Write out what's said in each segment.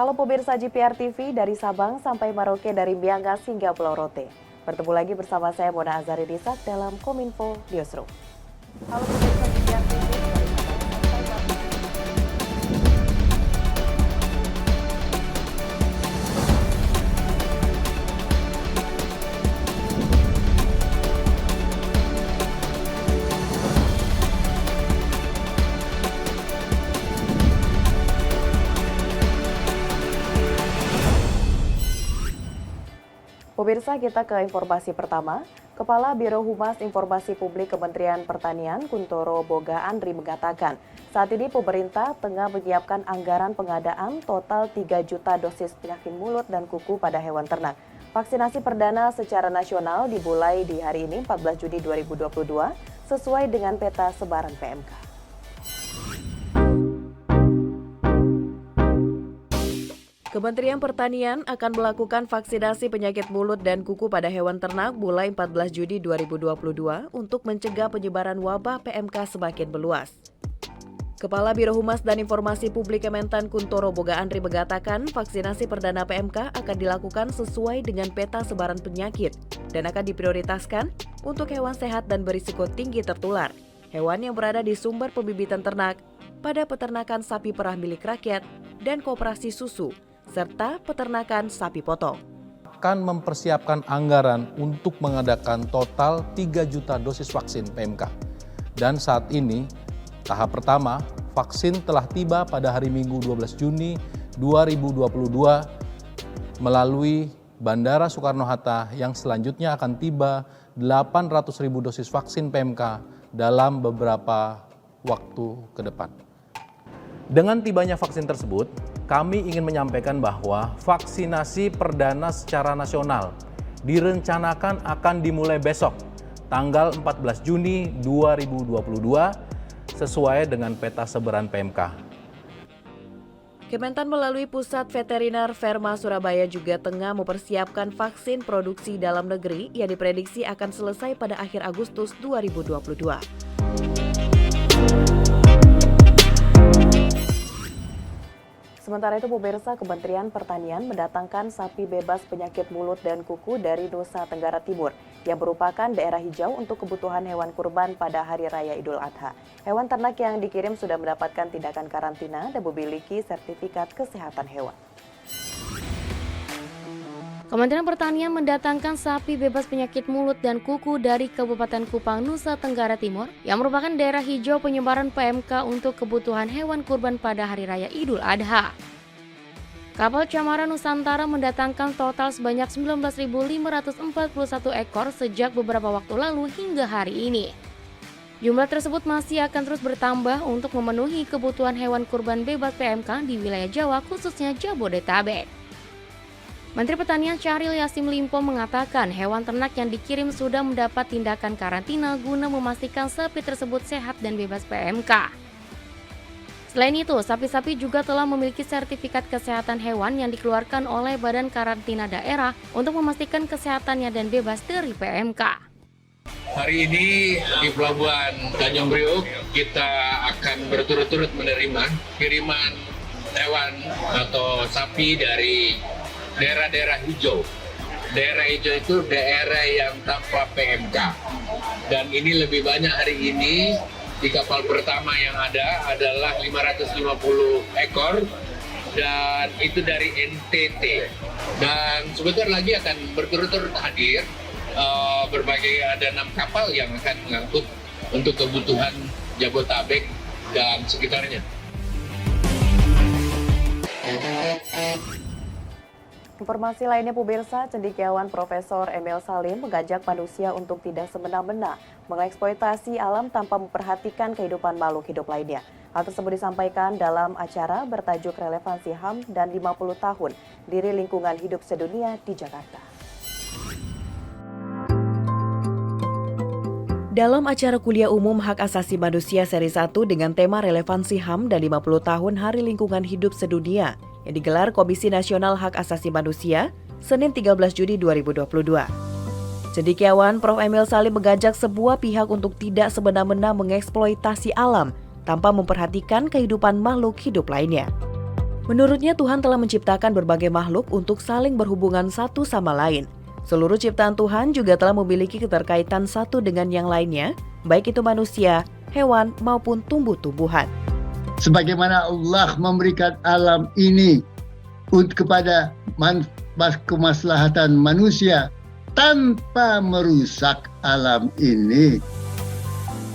Halo pemirsa GPR TV dari Sabang sampai Merauke, dari Miangas hingga Pulau Rote. Bertemu lagi bersama saya Mona Azari Disak dalam Kominfo Newsroom. Halo pemirsa GPR TV dari Sabang sampai Merauke. Pemirsa, kita ke informasi pertama. Kepala Biro Humas Informasi Publik Kementerian Pertanian Kuntoro Boga Andri mengatakan, saat ini pemerintah tengah menyiapkan anggaran pengadaan total 3 juta dosis penyakit mulut dan kuku pada hewan ternak. Vaksinasi perdana secara nasional dimulai di hari ini 14 Juni 2022 sesuai dengan peta sebaran PMK. Kementerian Pertanian akan melakukan vaksinasi penyakit mulut dan kuku pada hewan ternak mulai 14 Juni 2022 untuk mencegah penyebaran wabah PMK semakin meluas. Kepala Biro Humas dan Informasi Publik Kementan Kuntoro Boga Andri mengatakan vaksinasi perdana PMK akan dilakukan sesuai dengan peta sebaran penyakit dan akan diprioritaskan untuk hewan sehat dan berisiko tinggi tertular, hewan yang berada di sumber pembibitan ternak, pada peternakan sapi perah milik rakyat dan koperasi susu, serta peternakan sapi potong. Akan mempersiapkan anggaran untuk mengadakan total 3 juta dosis vaksin PMK. Dan saat ini, tahap pertama, vaksin telah tiba pada hari Minggu 12 Juni 2022 melalui Bandara Soekarno-Hatta, yang selanjutnya akan tiba 800.000 dosis vaksin PMK dalam beberapa waktu ke depan. Dengan tibanya vaksin tersebut, kami ingin menyampaikan bahwa vaksinasi perdana secara nasional direncanakan akan dimulai besok, tanggal 14 Juni 2022, sesuai dengan peta sebaran PMK. Kementan melalui Pusat Veteriner Verma Surabaya juga tengah mempersiapkan vaksin produksi dalam negeri yang diprediksi akan selesai pada akhir Agustus 2022. Sementara itu, pemirsa, Kementerian Pertanian mendatangkan sapi bebas penyakit mulut dan kuku dari Nusa Tenggara Timur yang merupakan daerah hijau untuk kebutuhan hewan kurban pada Hari Raya Idul Adha. Hewan ternak yang dikirim sudah mendapatkan tindakan karantina dan memiliki sertifikat kesehatan hewan. Kementerian Pertanian mendatangkan sapi bebas penyakit mulut dan kuku dari Kabupaten Kupang, Nusa Tenggara Timur yang merupakan daerah hijau penyebaran PMK untuk kebutuhan hewan kurban pada Hari Raya Idul Adha. Kapal Camara Nusantara mendatangkan total sebanyak 19.541 ekor sejak beberapa waktu lalu hingga hari ini. Jumlah tersebut masih akan terus bertambah untuk memenuhi kebutuhan hewan kurban bebas PMK di wilayah Jawa, khususnya Jabodetabek. Menteri Pertanian Syahril Yassin Limpo mengatakan hewan ternak yang dikirim sudah mendapat tindakan karantina guna memastikan sapi tersebut sehat dan bebas PMK. Selain itu, sapi-sapi juga telah memiliki sertifikat kesehatan hewan yang dikeluarkan oleh Badan Karantina Daerah untuk memastikan kesehatannya dan bebas dari PMK. Hari ini di Pelabuhan Tanjung Priok kita akan berturut-turut menerima kiriman hewan atau sapi dari daerah-daerah hijau. Daerah hijau itu daerah yang tanpa PMK. Dan ini lebih banyak hari ini. Di kapal pertama yang ada adalah 550 ekor dan itu dari NTT. Dan sebentar lagi akan berturut-turut hadir ada 6 kapal yang akan mengangkut untuk kebutuhan Jabodetabek dan sekitarnya. Informasi lainnya, pemirsa, cendekiawan Profesor Emil Salim mengajak manusia untuk tidak semena-mena mengeksploitasi alam tanpa memperhatikan kehidupan makhluk hidup lainnya. Hal tersebut disampaikan dalam acara bertajuk Relevansi HAM dan 50 tahun Diri Lingkungan Hidup Sedunia di Jakarta. Dalam acara kuliah umum Hak Asasi Manusia Seri 1 dengan tema Relevansi HAM dan 50 tahun Hari Lingkungan Hidup Sedunia yang digelar Komisi Nasional Hak Asasi Manusia, Senin 13 Juni 2022. Cendekiawan Prof. Emil Salim mengajak sebuah pihak untuk tidak semena-mena mengeksploitasi alam tanpa memperhatikan kehidupan makhluk hidup lainnya. Menurutnya Tuhan telah menciptakan berbagai makhluk untuk saling berhubungan satu sama lain. Seluruh ciptaan Tuhan juga telah memiliki keterkaitan satu dengan yang lainnya, baik itu manusia, hewan, maupun tumbuh-tumbuhan. Sebagaimana Allah memberikan alam ini kepada kemaslahatan manusia tanpa merusak alam ini.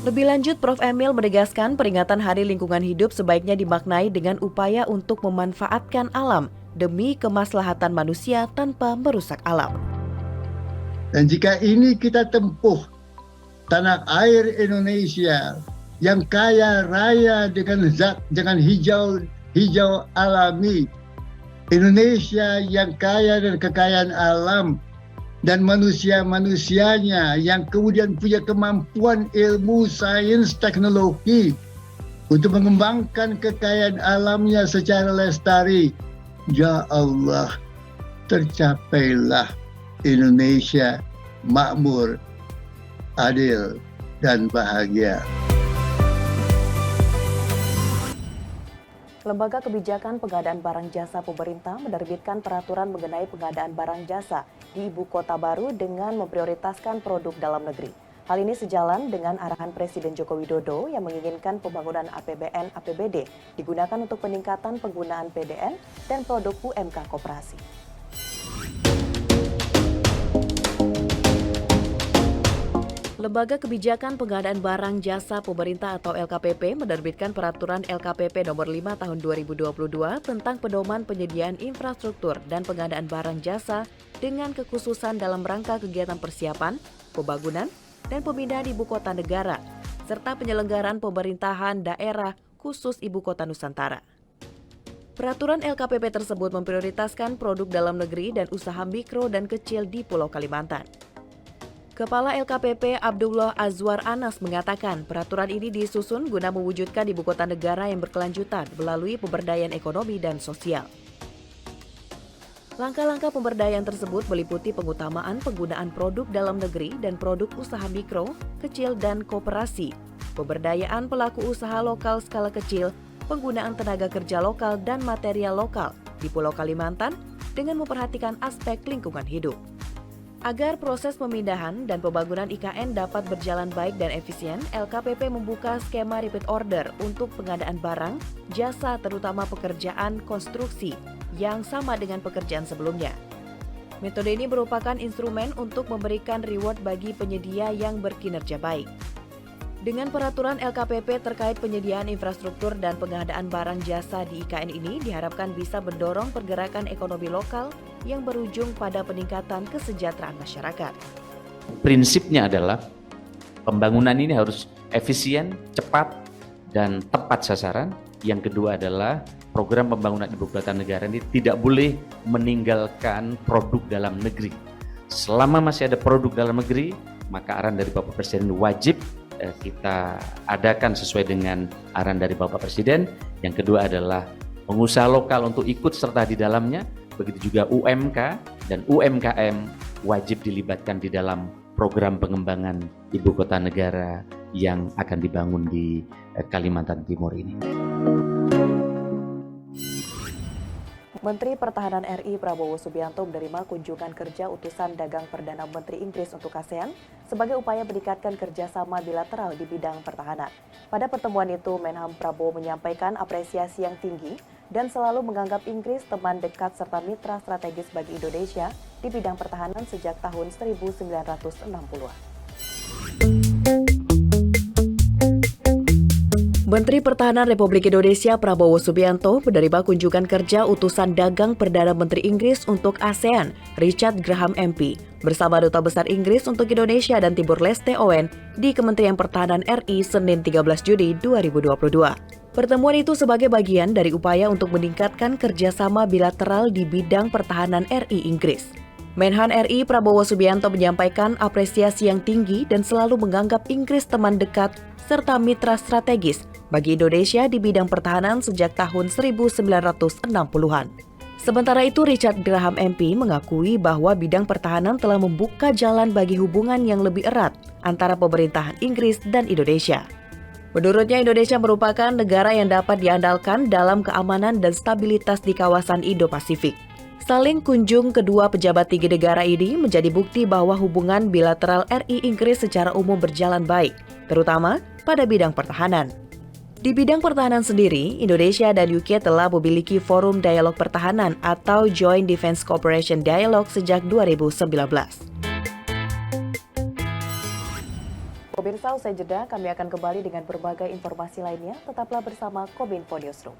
Lebih lanjut, Prof. Emil menegaskan peringatan Hari Lingkungan Hidup sebaiknya dimaknai dengan upaya untuk memanfaatkan alam demi kemaslahatan manusia tanpa merusak alam. Dan jika ini kita tempuh, tanah air Indonesia yang kaya raya dengan hijau alami, Indonesia yang kaya dengan kekayaan alam, dan manusia-manusianya yang kemudian punya kemampuan ilmu, sains, teknologi untuk mengembangkan kekayaan alamnya secara lestari. Ya Allah, tercapailah Indonesia makmur, adil, dan bahagia. Lembaga Kebijakan Pengadaan Barang Jasa Pemerintah menerbitkan peraturan mengenai pengadaan barang jasa di Ibu Kota Baru dengan memprioritaskan produk dalam negeri. Hal ini sejalan dengan arahan Presiden Joko Widodo yang menginginkan pembangunan APBN/APBD digunakan untuk peningkatan penggunaan PDN dan produk UMK koperasi. Lembaga Kebijakan Pengadaan Barang Jasa Pemerintah atau LKPP menerbitkan peraturan LKPP nomor 5 tahun 2022 tentang pedoman penyediaan infrastruktur dan pengadaan barang jasa dengan kekhususan dalam rangka kegiatan persiapan, pembangunan, dan pemindahan ibu kota negara, serta penyelenggaraan pemerintahan daerah khusus Ibu Kota Nusantara. Peraturan LKPP tersebut memprioritaskan produk dalam negeri dan usaha mikro dan kecil di Pulau Kalimantan. Kepala LKPP Abdullah Azwar Anas mengatakan peraturan ini disusun guna mewujudkan ibu kota negara yang berkelanjutan melalui pemberdayaan ekonomi dan sosial. Langkah-langkah pemberdayaan tersebut meliputi pengutamaan penggunaan produk dalam negeri dan produk usaha mikro, kecil, dan koperasi, pemberdayaan pelaku usaha lokal skala kecil, penggunaan tenaga kerja lokal dan material lokal di Pulau Kalimantan dengan memperhatikan aspek lingkungan hidup. Agar proses pemindahan dan pembangunan IKN dapat berjalan baik dan efisien, LKPP membuka skema repeat order untuk pengadaan barang, jasa terutama pekerjaan konstruksi yang sama dengan pekerjaan sebelumnya. Metode ini merupakan instrumen untuk memberikan reward bagi penyedia yang berkinerja baik. Dengan peraturan LKPP terkait penyediaan infrastruktur dan pengadaan barang jasa di IKN ini diharapkan bisa mendorong pergerakan ekonomi lokal yang berujung pada peningkatan kesejahteraan masyarakat. Prinsipnya adalah pembangunan ini harus efisien, cepat, dan tepat sasaran. Yang kedua adalah program pembangunan ibu kota negara ini tidak boleh meninggalkan produk dalam negeri. Selama masih ada produk dalam negeri, maka arahan dari Bapak Presiden wajib kita adakan sesuai dengan arahan dari Bapak Presiden. Yang kedua adalah pengusaha lokal untuk ikut serta di dalamnya, begitu juga UMK dan UMKM wajib dilibatkan di dalam program pengembangan ibu kota negara yang akan dibangun di Kalimantan Timur ini. Menteri Pertahanan RI Prabowo Subianto menerima kunjungan kerja utusan dagang Perdana Menteri Inggris untuk ASEAN sebagai upaya meningkatkan kerjasama bilateral di bidang pertahanan. Pada pertemuan itu, Menhan Prabowo menyampaikan apresiasi yang tinggi dan selalu menganggap Inggris teman dekat serta mitra strategis bagi Indonesia di bidang pertahanan sejak tahun 1960-an. Menteri Pertahanan Republik Indonesia Prabowo Subianto menerima kunjungan kerja utusan dagang Perdana Menteri Inggris untuk ASEAN, Richard Graham MP, bersama Duta Besar Inggris untuk Indonesia dan Timur Leste Owen di Kementerian Pertahanan RI Senin 13 Juni 2022. Pertemuan itu sebagai bagian dari upaya untuk meningkatkan kerjasama bilateral di bidang pertahanan RI Inggris. Menhan RI Prabowo Subianto menyampaikan apresiasi yang tinggi dan selalu menganggap Inggris teman dekat serta mitra strategis bagi Indonesia di bidang pertahanan sejak tahun 1960-an. Sementara itu, Richard Graham MP mengakui bahwa bidang pertahanan telah membuka jalan bagi hubungan yang lebih erat antara pemerintahan Inggris dan Indonesia. Menurutnya, Indonesia merupakan negara yang dapat diandalkan dalam keamanan dan stabilitas di kawasan Indo-Pasifik. Saling kunjung kedua pejabat tinggi negara ini menjadi bukti bahwa hubungan bilateral RI Inggris secara umum berjalan baik, terutama pada bidang pertahanan. Di bidang pertahanan sendiri, Indonesia dan UK telah memiliki forum dialog pertahanan atau Joint Defense Cooperation Dialogue sejak 2019. Pemirsa, usai jeda kami akan kembali dengan berbagai informasi lainnya. Tetaplah bersama Kominfo Newsroom.